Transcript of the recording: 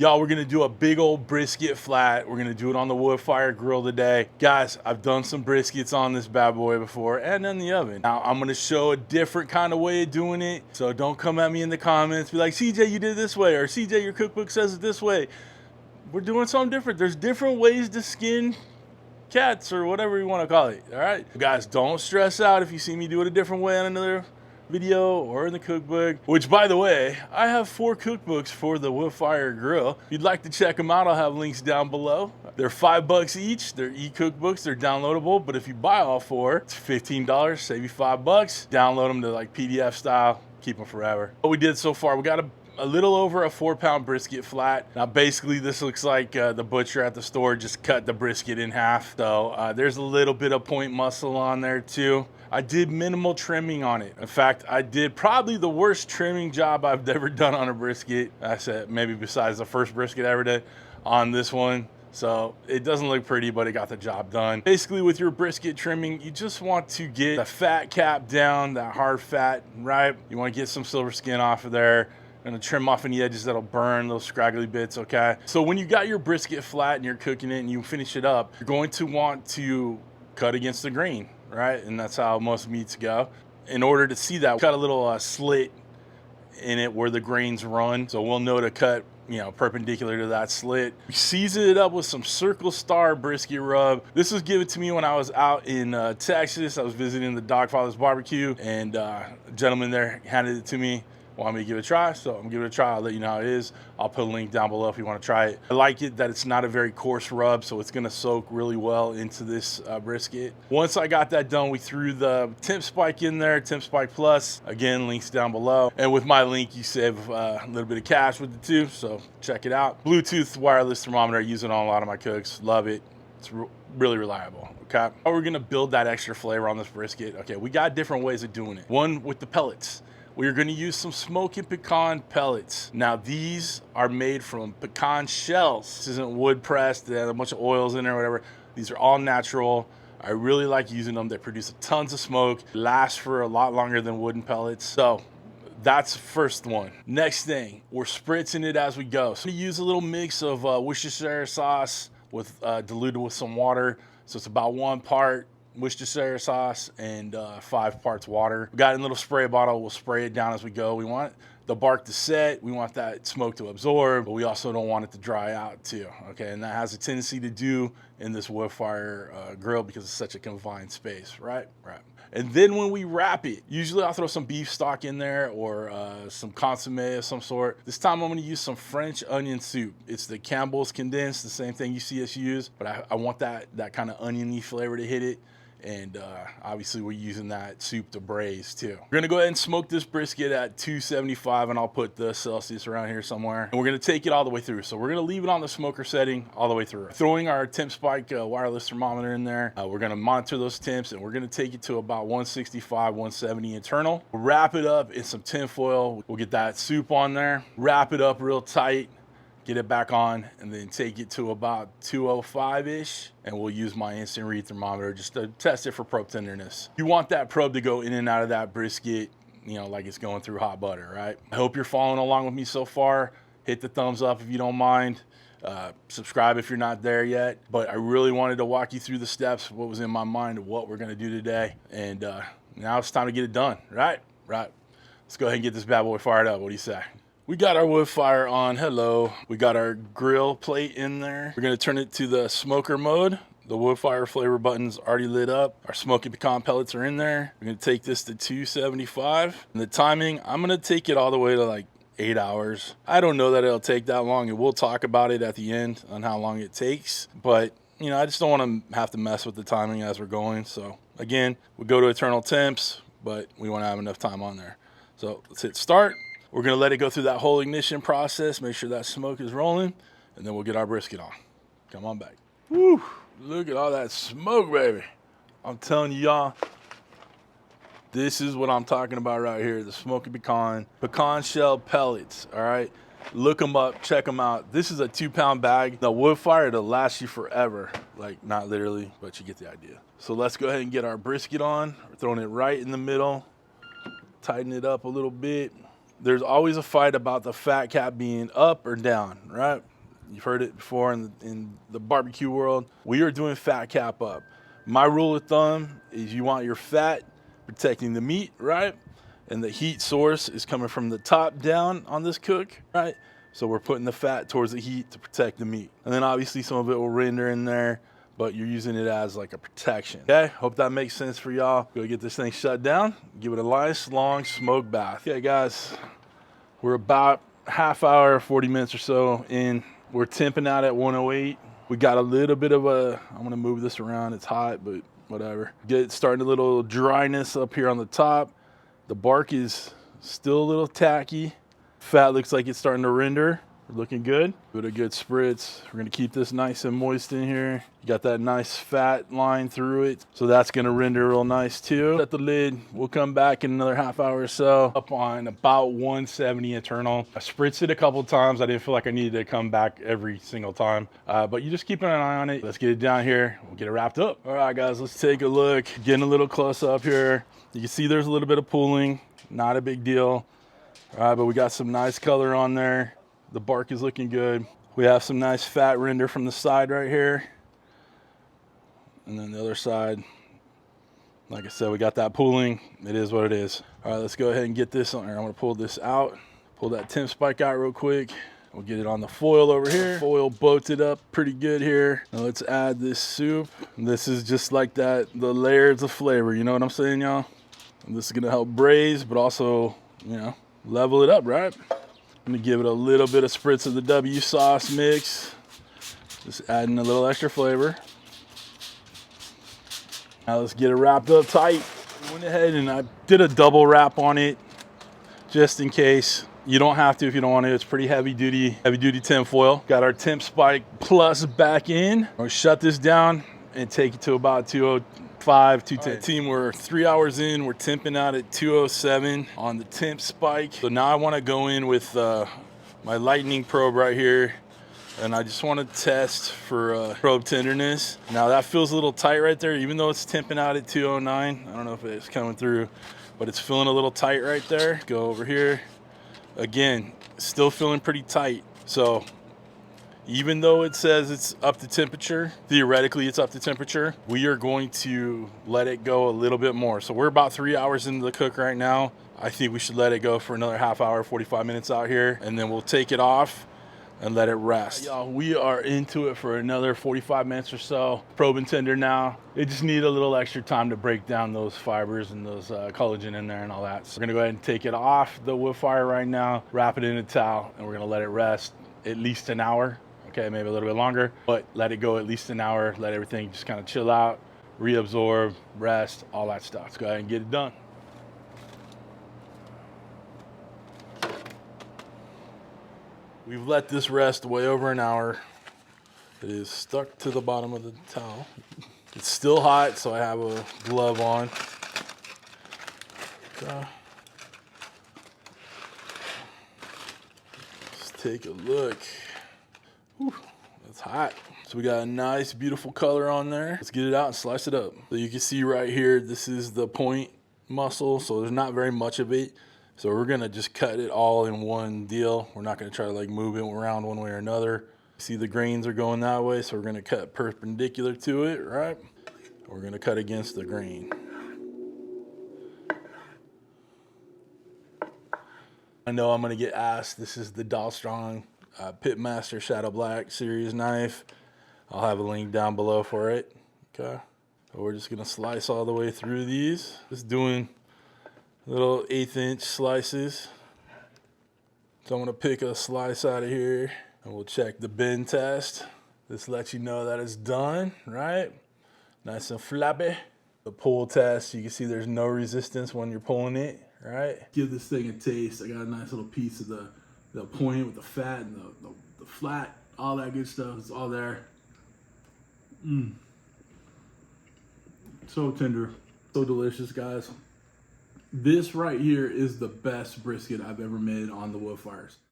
Y'all, we're gonna do a big old brisket flat. We're gonna do it on the Woodfire Grill today. Guys, I've done some briskets on this bad boy before and in the oven. Now, I'm gonna show a different kind of way of doing it. So don't come at me in the comments, be like, CJ, you did it this way, or CJ, your cookbook says it this way. We're doing something different. There's different ways to skin cats or whatever you wanna call it, all right? Guys, don't stress out if you see me do it a different way on another video or in the cookbook, which by the way, I have 4 cookbooks for the Woodfire Grill. If you'd like to check them out, I'll have links down below. They're $5 each. They're e-cookbooks. They're downloadable, but if you buy all 4, it's $15, save you $5. Download them to like PDF style, keep them forever. What we did so far, we got a little over a 4-pound brisket flat. Now basically this looks like the butcher at the store just cut the brisket in half. So there's a little bit of point muscle on there too. I did minimal trimming on it. In fact, I did probably the worst trimming job I've ever done on a brisket. I said maybe besides the first brisket I ever did on this one. So it doesn't look pretty, but it got the job done. Basically with your brisket trimming, you just want to get the fat cap down, that hard fat, right? You want to get some silver skin off of there. Gonna trim off any edges that'll burn, those scraggly bits, okay? So when you got your brisket flat and you're cooking it and you finish it up, you're going to want to cut against the grain, right? And that's how most meats go. In order to see that, cut a little slit in it where the grains run. So we'll know to cut, you know, perpendicular to that slit. We season it up with some Circle Star brisket rub. This was given to me when I was out in Texas. I was visiting the Dogfather's Barbecue, and a gentleman there handed it to me. Want me to give it a try, so I'm gonna give it a try. I'll let you know how it is. I'll put a link down below if you want to try it. I like it that it's not a very coarse rub, so it's gonna soak really well into this brisket. Once I got that done, we threw the Temp Spike in there, Temp Spike Plus. Again, links down below. And with my link, you save a little bit of cash with it too, so check it out. Bluetooth wireless thermometer, I use it on a lot of my cooks. Love it. It's really reliable, okay? How we're gonna build that extra flavor on this brisket? Okay, we got different ways of doing it. One with the pellets. We're gonna use some Smokin Pecan pellets. Now these are made from pecan shells. This isn't wood pressed, they have a bunch of oils in there or whatever. These are all natural. I really like using them. They produce tons of smoke, last for a lot longer than wooden pellets. So that's the first one. Next thing, we're spritzing it as we go. So we use a little mix of Worcestershire sauce with diluted with some water. So it's about 1 part Worcestershire sauce and 5 parts water. We got a little spray bottle. We'll spray it down as we go. We want the bark to set. We want that smoke to absorb, but we also don't want it to dry out too, okay? And that has a tendency to do in this Woodfire grill because it's such a confined space, right? Right. And then when we wrap it, usually I'll throw some beef stock in there or some consomme of some sort. This time I'm gonna use some French onion soup. It's the Campbell's condensed, the same thing you see us use, but I want that kind of oniony flavor to hit it. And obviously we're using that soup to braise too. We're gonna go ahead and smoke this brisket at 275, and I'll put the Celsius around here somewhere. And we're gonna take it all the way through. So we're gonna leave it on the smoker setting all the way through. Throwing our Temp Spike wireless thermometer in there. We're gonna monitor those temps, and we're gonna take it to about 165, 170 internal. We'll wrap it up in some tin foil. We'll get that soup on there, wrap it up real tight, get it back on, and then take it to about 205-ish, and we'll use my instant read thermometer just to test it for probe tenderness. You want that probe to go in and out of that brisket, you know, like it's going through hot butter, right? I hope you're following along with me so far. Hit the thumbs up if you don't mind. Subscribe if you're not there yet. But I really wanted to walk you through the steps, what was in my mind of what we're gonna do today. And now it's time to get it done, right? Right. Let's go ahead and get this bad boy fired up. What do you say? We got our wood fire on, hello. We got our grill plate in there. We're gonna turn it to the smoker mode. The wood fire flavor button's already lit up. Our Smokin Pecan pellets are in there. We're gonna take this to 275. And the timing, I'm gonna take it all the way to like 8 hours. I don't know that it'll take that long, and we'll talk about it at the end on how long it takes. But you know, I just don't wanna have to mess with the timing as we're going. So again, we go to eternal temps, but we wanna have enough time on there. So let's hit start. We're gonna let it go through that whole ignition process, make sure that smoke is rolling, and then we'll get our brisket on. Come on back. Woo, look at all that smoke, baby. I'm telling you, y'all, this is what I'm talking about right here, the Smokin Pecan shell pellets, all right? Look them up, check them out. This is a 2-pound bag. The wood fire, it'll last you forever. Like, not literally, but you get the idea. So let's go ahead and get our brisket on. We're throwing it right in the middle. Tighten it up a little bit. there's always a fight about the fat cap being up or down, right? You've heard it before in the barbecue world. We are doing fat cap up. My rule of thumb is you want your fat protecting the meat, right? And the heat source is coming from the top down on this cook, right? So we're putting the fat towards the heat to protect the meat. And then obviously some of it will render in there, but you're using it as like a protection. Okay, hope that makes sense for y'all. Go get this thing shut down, give it a nice long smoke bath. Okay guys, we're about half hour, 40 minutes or so in. We're temping out at 108. We got a little bit of I'm gonna move this around, it's hot, but whatever. Starting a little dryness up here on the top. The bark is still a little tacky. Fat looks like it's starting to render. We're looking good. Give it a good spritz. We're gonna keep this nice and moist in here. You got that nice fat line through it, so that's gonna render real nice too. Set the lid. We'll come back in another half hour or so. Up on about 170 internal. I spritzed it a couple times. I didn't feel like I needed to come back every single time, but you just keep an eye on it. Let's get it down here. We'll get it wrapped up. All right, guys, let's take a look. Getting a little close up here. You can see there's a little bit of pooling. Not a big deal. All right, but we got some nice color on there. The bark is looking good. We have some nice fat render from the side right here. And then the other side, like I said, we got that pooling. It is what it is. All right, let's go ahead and get this on here. I'm gonna pull this out. Pull that temp spike out real quick. We'll get it on the foil over here. Foil bolted up pretty good here. Now let's add this soup. This is just like that, the layers of flavor. You know what I'm saying, y'all? This is gonna help braise, but also, you know, level it up, right? I'm gonna give it a little bit of spritz of the W sauce mix. Just adding a little extra flavor. Now let's get it wrapped up tight. Went ahead and I did a double wrap on it, just in case. You don't have to if you don't want to. It's pretty heavy duty temp foil. Got our temp spike plus back in. We'll shut this down and take it to about 205, 210. Right. Team, we're 3 hours in. We're temping out at 207 on the temp spike. So now I want to go in with my lightning probe right here, and I just want to test for probe tenderness. Now that feels a little tight right there, even though it's temping out at 209. I don't know if it's coming through, but it's feeling a little tight right there. Go over here. Again, still feeling pretty tight. So even though it says it's up to temperature, theoretically it's up to temperature, we are going to let it go a little bit more. So we're about 3 hours into the cook right now. I think we should let it go for another half hour, 45 minutes out here, and then we'll take it off and let it rest. Y'all, we are into it for another 45 minutes or so. Probing tender now. It just need a little extra time to break down those fibers and those collagen in there and all that. So we're gonna go ahead and take it off the wood fire right now, wrap it in a towel, and we're gonna let it rest at least an hour. Okay, maybe a little bit longer, but let it go at least an hour. Let everything just kind of chill out, reabsorb, rest, all that stuff. Let's go ahead and get it done. We've let this rest way over an hour. It is stuck to the bottom of the towel. It's still hot, so I have a glove on. Let's take a look. Whew, that's hot. So we got a nice, beautiful color on there. Let's get it out and slice it up. So you can see right here, this is the point muscle, so there's not very much of it. So we're gonna just cut it all in one deal. We're not gonna try to like move it around one way or another. See, the grains are going that way, so we're gonna cut perpendicular to it, right? We're gonna cut against the grain. I know I'm gonna get asked, this is the Dalstrong Pitmaster Shadow Black series knife. I'll have a link down below for it, okay? So we're just gonna slice all the way through these. Just doing little 1/8" slices. So I'm gonna pick a slice out of here and we'll check the bend test. This lets you know that it's done, right? Nice and flappy. The pull test, you can see there's no resistance when you're pulling it, right? Give this thing a taste. I got a nice little piece of the point with the fat and the flat, all that good stuff. It's all there. So tender, so delicious, guys. This right here is the best brisket I've ever made on the wood fires.